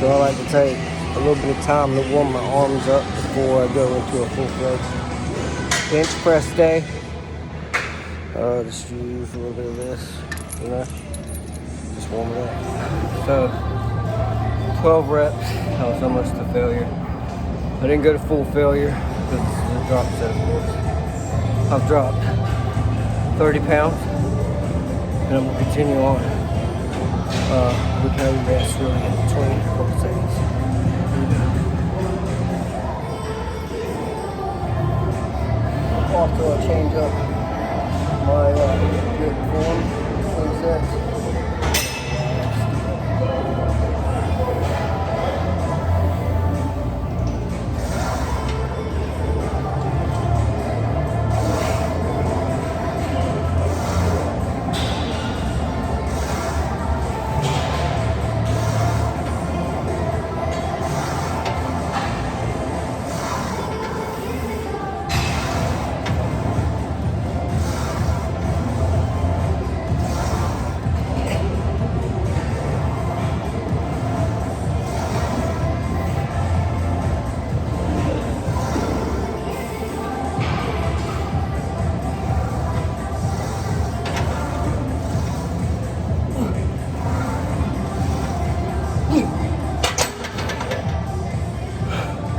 So I like to take a little bit of time to warm my arms up before I go into a full-fledged bench press day. Just use a little bit of this, you know, just warm it up. So 12 reps, I was almost to failure. I didn't go to full failure because this is a drop set, of course. I've dropped 30 pounds and I'm gonna continue on. With no rest really in between a couple seconds. Also, I change up my good form, swing sets.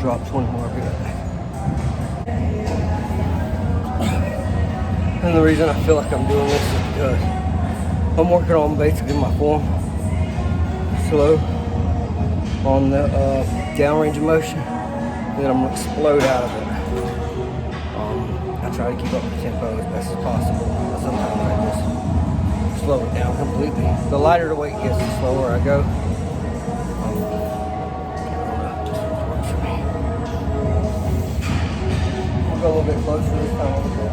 Drop 20 more, good. And the reason I feel like I'm doing this is because I'm working on basically my form slow on the downrange of motion, and then I'm gonna explode out of it. I try to keep up the tempo as best as possible, but sometimes I just slow it down completely. The lighter the weight gets, the slower I go. Go a little bit closer this time, a little bit.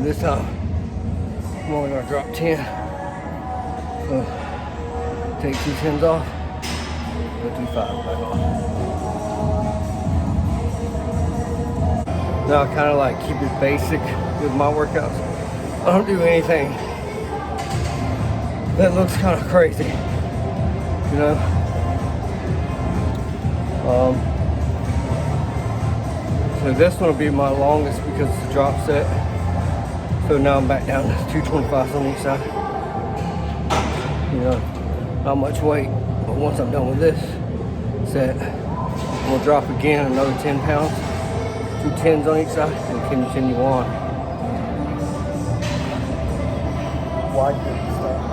This time, I'm only gonna drop 10. So, take 2 10s off, go do 5 back on. Now I kind of like keep it basic with my workouts. I don't do anything that looks kind of crazy, you know. So this one will be my longest because it's a drop set. So now I'm back down to 225s on each side. You know, not much weight, but once I'm done with this set, I'm gonna drop again another 10 pounds, 2 10s on each side, and continue on. Wide grip stuff.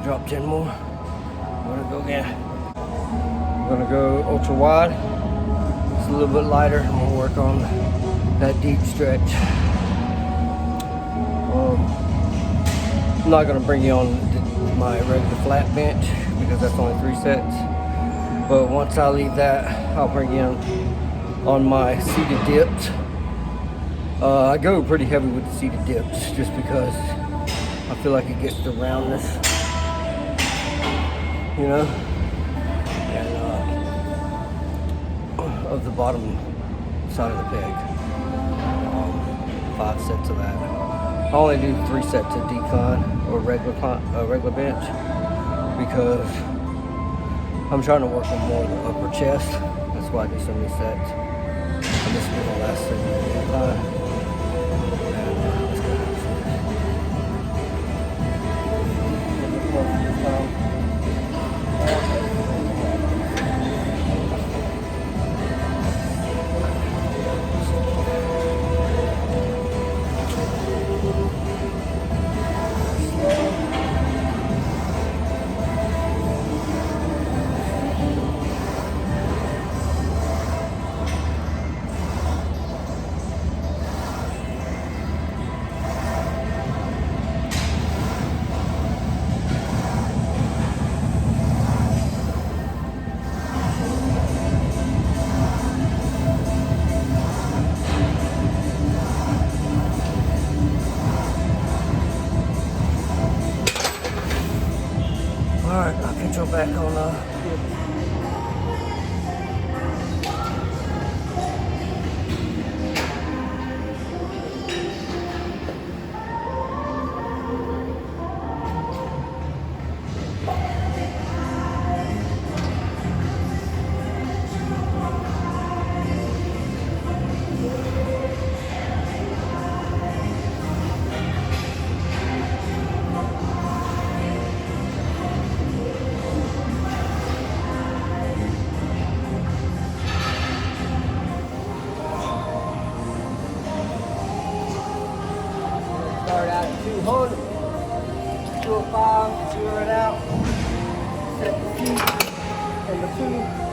Drop 10 more. I'm gonna go again. I'm gonna go ultra wide. It's a little bit lighter. I'm gonna work on that deep stretch. I'm not gonna bring you on my regular flat bench because that's only 3 sets. But once I leave that, I'll bring you on my seated dips. I go pretty heavy with the seated dips just because I feel like it gets the roundness, you know, and of the bottom side of the peg. 5 sets of that. I only do 3 sets of decline or regular bench because I'm trying to work on more of the upper chest. That's why I do so many sets. And this will be my last set of decline. Alright, I'll catch you back on start out at 200, 205, zero it out, set the feet and the 2 in.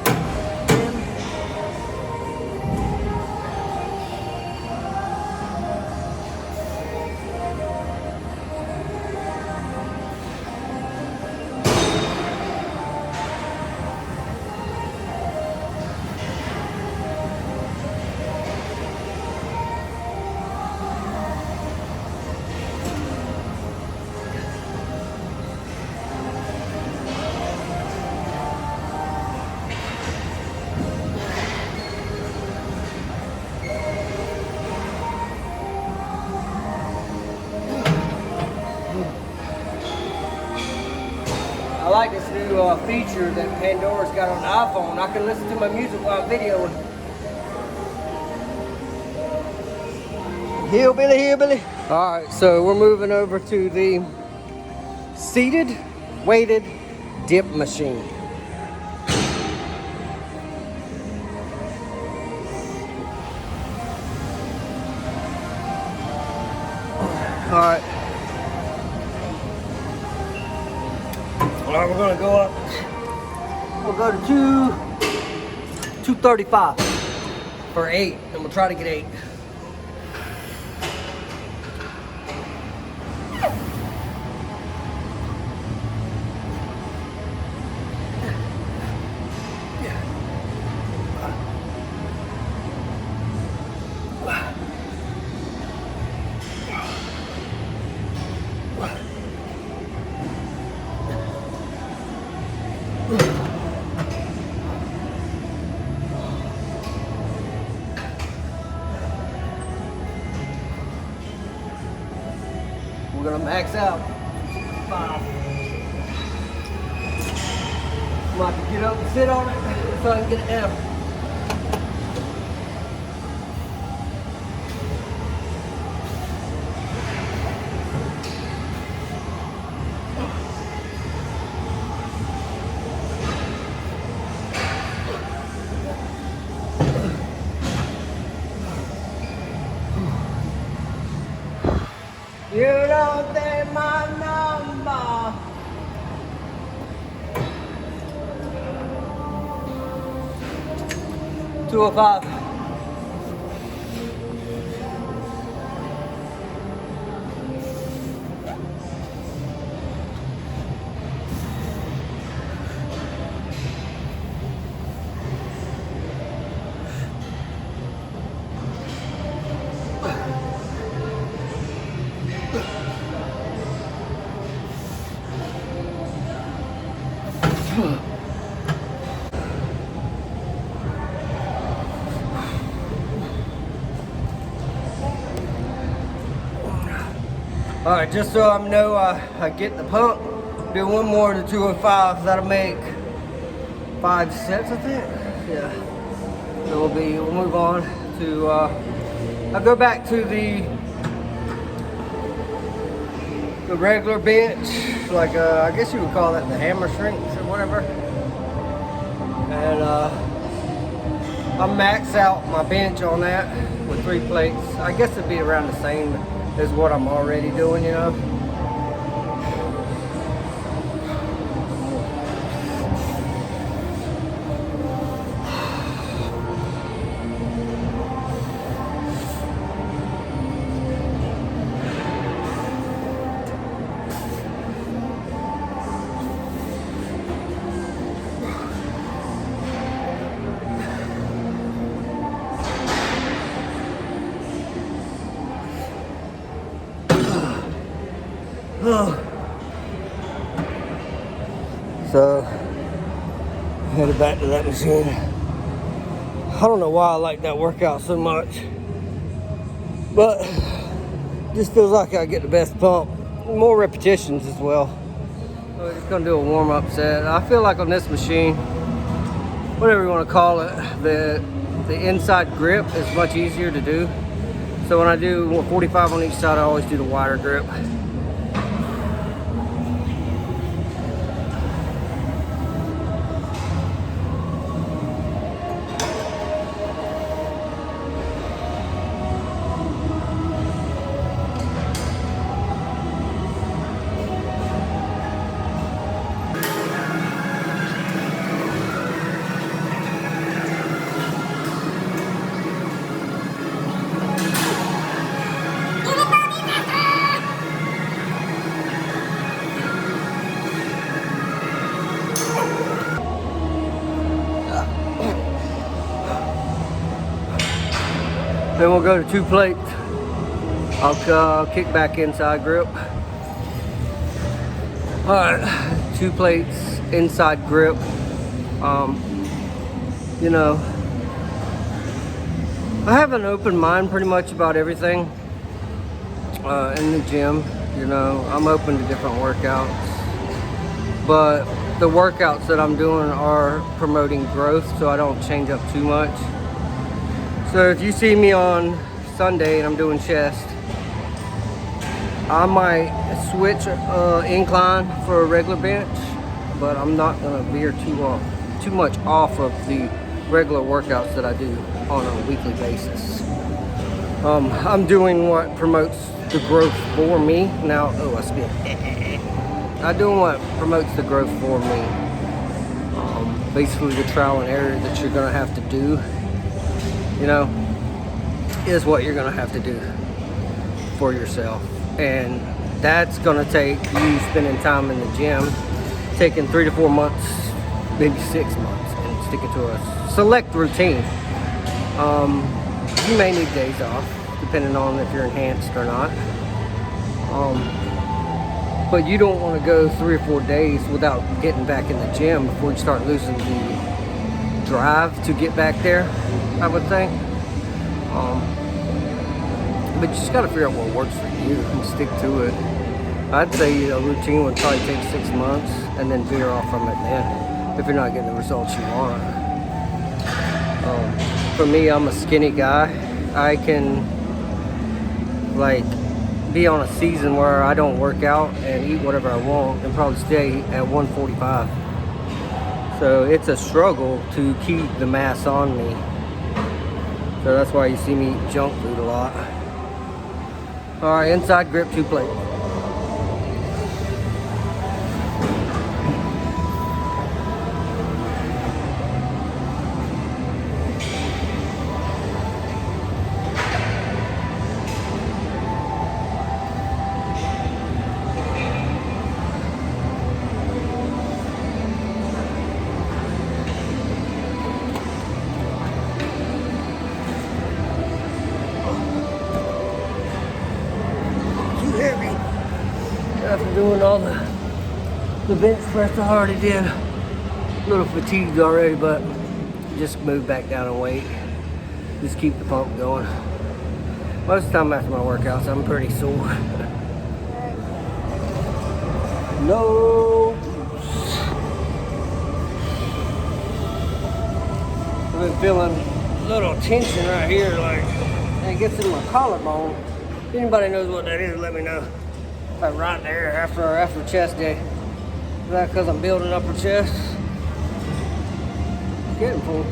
I like this new feature that Pandora's got on the iPhone. I can listen to my music while I'm videoing. Hillbilly, hillbilly. All right, so we're moving over to the seated, weighted dip machine. All right. All right, we're gonna go up. We'll go to 235 for 8, and we'll try to get 8. We're gonna max out 5. I'm about to get up and sit on it so I can get it down. You don't take my number. Two or five. All right, just so I know I get the pump, do one more to 205. That'll make 5 sets, I think. Yeah. So we'll move on to, I'll go back to the regular bench, like I guess you would call that the hammer strength or whatever. And I'll max out my bench on that with 3 plates. I guess it'd be around the same as what I'm already doing, you know. So, headed back to that machine. I don't know why I like that workout so much, but just feels like I get the best pump. More repetitions as well. So we're just gonna do a warm-up set. I feel like on this machine, whatever you want to call it, the inside grip is much easier to do. So when I do 45 on each side, I always do the wider grip. Then we'll go to 2 plates. I'll kick back inside grip. All right, 2 plates, inside grip. You know, I have an open mind pretty much about everything in the gym. You know, I'm open to different workouts, but the workouts that I'm doing are promoting growth, so I don't change up too much. So if you see me on Sunday and I'm doing chest, I might switch incline for a regular bench, but I'm not gonna veer too much off of the regular workouts that I do on a weekly basis. I'm doing what promotes the growth for me. Now, oh, I spit. I'm doing what promotes the growth for me. Basically the trial and error that you're gonna have to do, you know, is what you're gonna have to do for yourself. And that's gonna take you spending time in the gym, taking 3 to 4 months, maybe 6 months, and sticking to a select routine. You may need days off, depending on if you're enhanced or not. But you don't want to go 3 or 4 days without getting back in the gym before you start losing the drive to get back there, I would think. But you just got to figure out what works for you and stick to it. I'd say a routine would probably take 6 months and then veer off from it then if you're not getting the results you want. For me, I'm a skinny guy. I can like be on a season where I don't work out and eat whatever I want and probably stay at 145. So it's a struggle to keep the mass on me. So that's why you see me eat junk food a lot. All right, inside grip, 2 plates. After doing all the bench press I already did, a little fatigued already, but just move back down in weight. Just keep the pump going. Most of the time after my workouts, I'm pretty sore. No. I've been feeling a little tension right here, like it gets in my collarbone. If anybody knows what that is, let me know. Like right there after chest day. Is that because I'm building upper chest? It's getting full.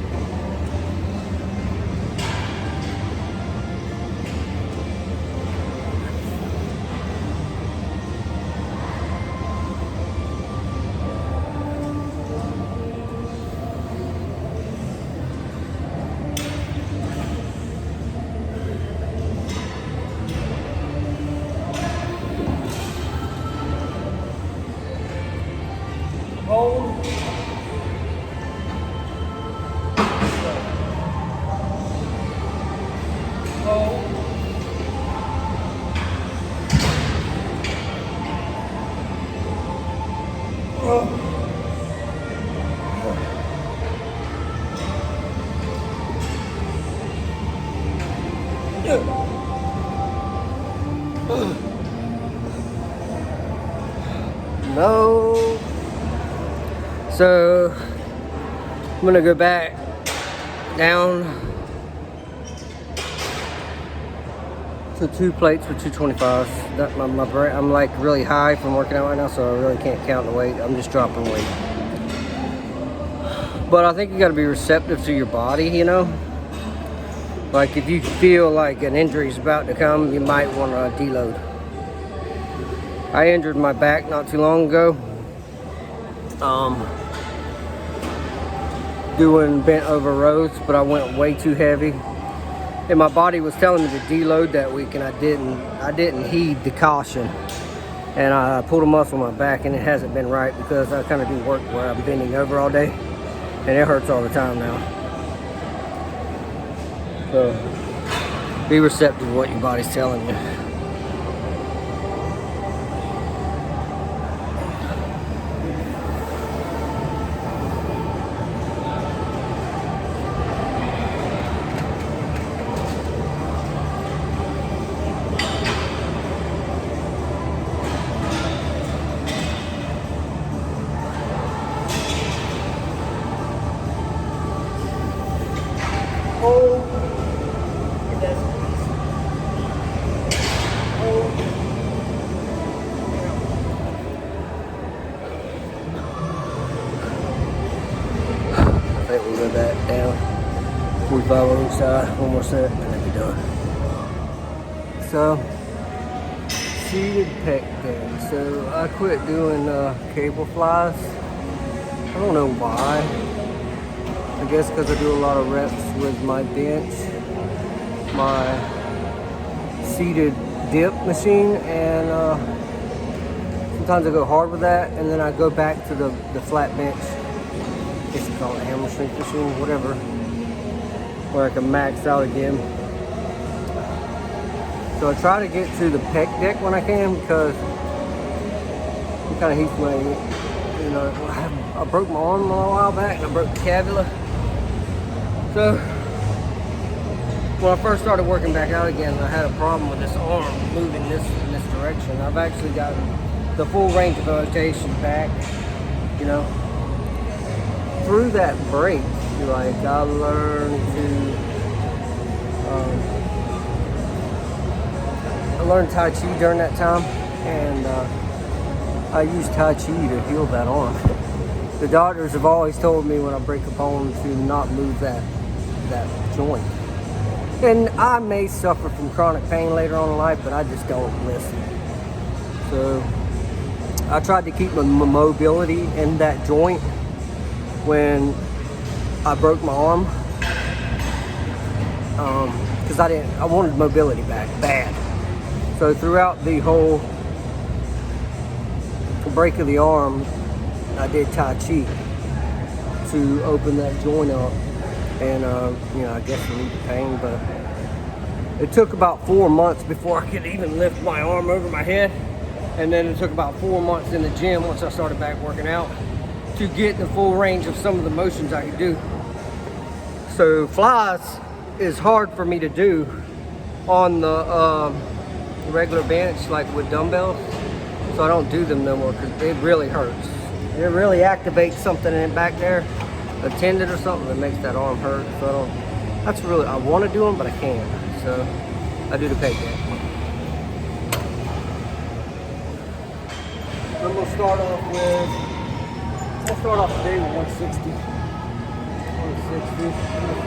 Hold. Hold. No. So I'm gonna go back down to 2 plates with 225s. That my brain, I'm like really high from working out right now, so I really can't count the weight. I'm just dropping weight. But I think you gotta be receptive to your body, you know? Like if you feel like an injury is about to come, you might wanna deload. I injured my back not too long ago. Doing bent over rows, but I went way too heavy. And my body was telling me to deload that week, and I didn't heed the caution. And I pulled a muscle in my back, and it hasn't been right because I kind of do work where I'm bending over all day, and it hurts all the time now. So be receptive to what your body's telling you. I think we'll go back down 45 on each side, one more set, and then be done. So, seated pec deck. So I quit doing cable flies. I don't know why. I guess because I do a lot of reps with my bench, my seated dip machine, and sometimes I go hard with that, and then I go back to the flat bench. I guess you call it a hammer strength machine, whatever, where I can max out again. So I try to get to the pec deck when I can because it kind of heats my, you know, I broke my arm a while back and I broke the cavula. So when I first started working back out again, I had a problem with this arm moving in this direction. I've actually gotten the full range of rotation back, you know. Through that break, like I learned Tai Chi during that time, and I used Tai Chi to heal that arm. The doctors have always told me when I break a bone to not move that joint. And I may suffer from chronic pain later on in life, but I just don't listen. So I tried to keep my mobility in that joint when I broke my arm, because I wanted mobility back bad. So throughout the whole break of the arm, I did Tai Chi to open that joint up and you know, I guess relieve the pain. But it took about 4 months before I could even lift my arm over my head, and then it took about 4 months in the gym once I started back working out to get the full range of some of the motions I could do. So flies is hard for me to do on the regular bench, like with dumbbells. So I don't do them no more because it really hurts. It really activates something in back there, a tendon or something that makes that arm hurt. So I don't, that's really, I want to do them, but I can't. So I do the pec deck. I'm gonna start off today with 160. 160.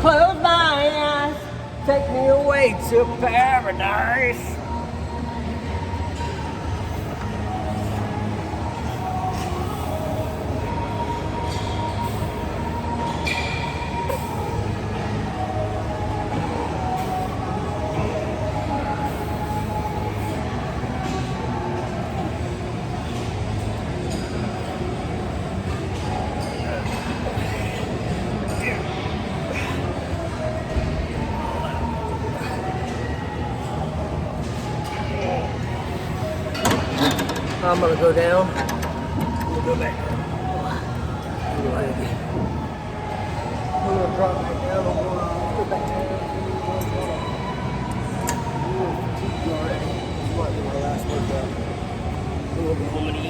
Close my eyes, take me away to paradise. I'm gonna go down. We'll go back. I'm gonna drop back down. Go back down. Already. This might be my last workout. A little bit home and eat.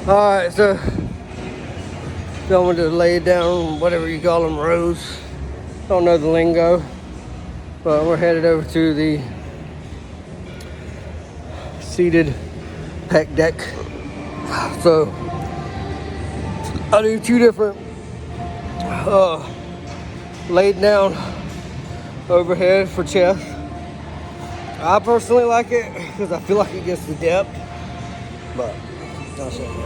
Alright, so going to lay down, whatever you call them, rows. Don't know the lingo, but we're headed over to the seated pec deck. So I do two different laid down overhead for chest. I personally like it because I feel like it gets the depth, but I'll show you.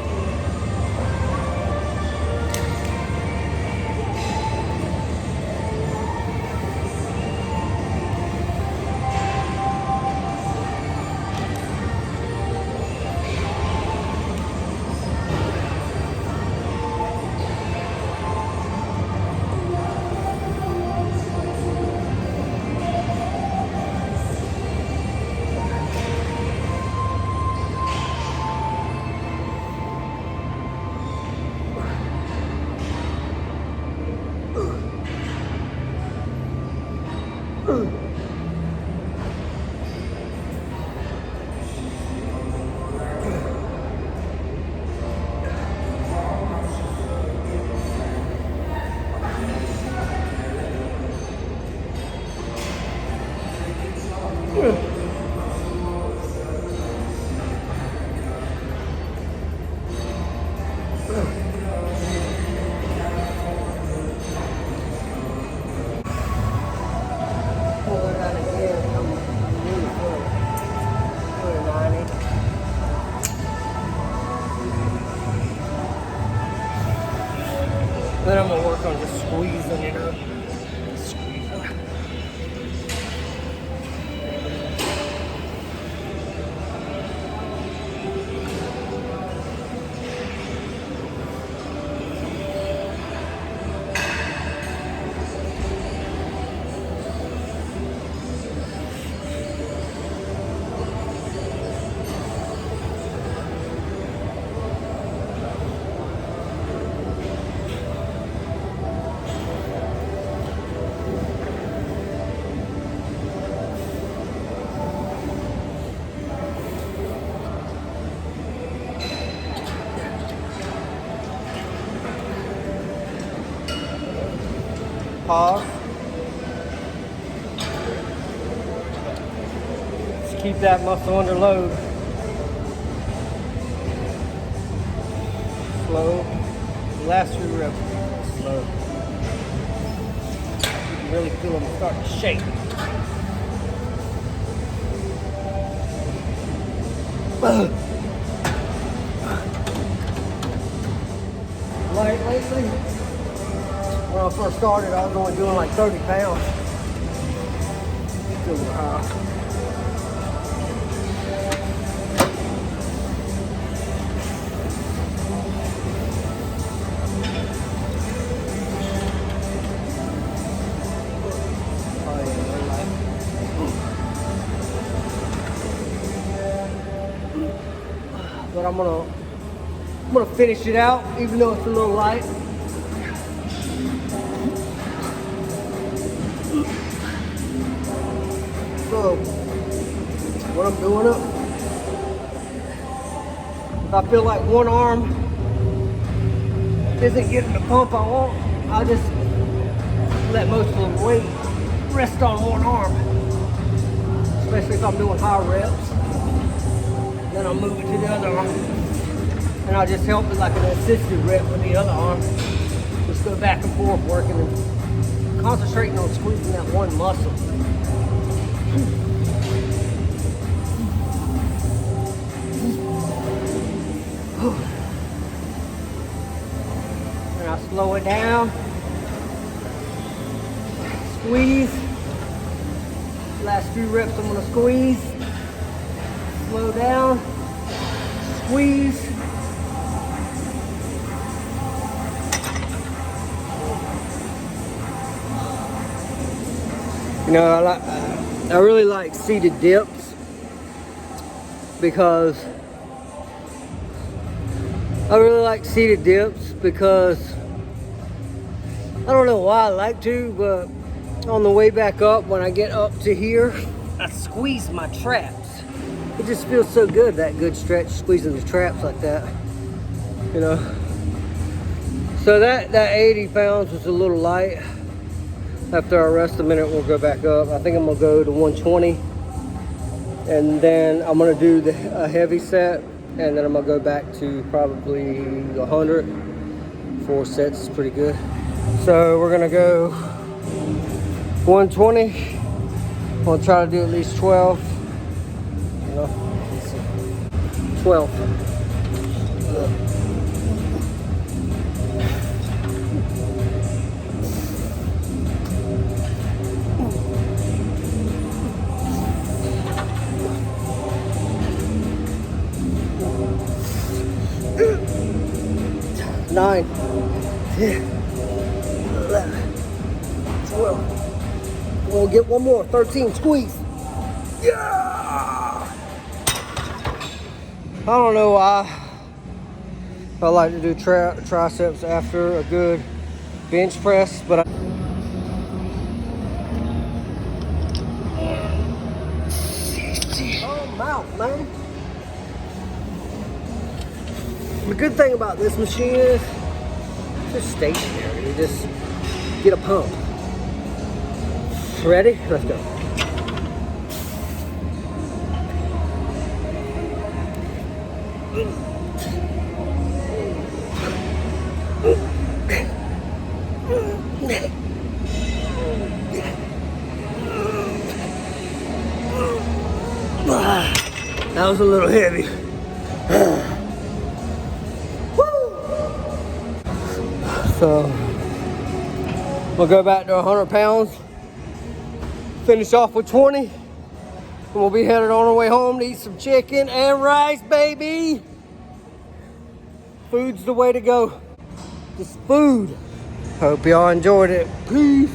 Then I'm gonna work on just squeezing it up. Pause. keep that muscle under load. Slow. The last few reps, slow. You can really feel them starting to shake. Lately, when I first started, I was only doing like 30 pounds. Still high. But I'm gonna finish it out, even though it's a little light. So what I'm doing up, if I feel like one arm isn't getting the pump I want, I'll just let most of the weight rest on one arm. Especially if I'm doing high reps. Then I'll move it to the other arm. And I'll just help with like an assisted rep with the other arm. Just go back and forth working and concentrating on squeezing that one muscle. And I'll slow it down. Squeeze. Last few reps I'm gonna squeeze. Slow down. Squeeze. You know, I really like seated dips because I don't know why I like to, but on the way back up, when I get up to here, I squeeze my traps. It just feels so good, that good stretch, squeezing the traps like that, you know. So that 80 pounds was a little light. After I rest a minute, we'll go back up. I think I'm gonna go to 120, and then I'm gonna do a heavy set, and then I'm gonna go back to probably 100. 4 sets is pretty good. So we're gonna go 120. I'm gonna try to do at least 12. You know, 12. 9, 10, 11, 12. We'll get one more. 13. Squeeze. Yeah! I don't know why I like to do triceps after a good bench press, but oh, I'm out, man. The good thing about this machine is it's just stationary. You just get a pump. Ready? Let's go. That was a little heavy. So we'll go back to 100 pounds, finish off with 20, and we'll be headed on our way home to eat some chicken and rice, baby. Food's the way to go. Just food. Hope y'all enjoyed it. Peace.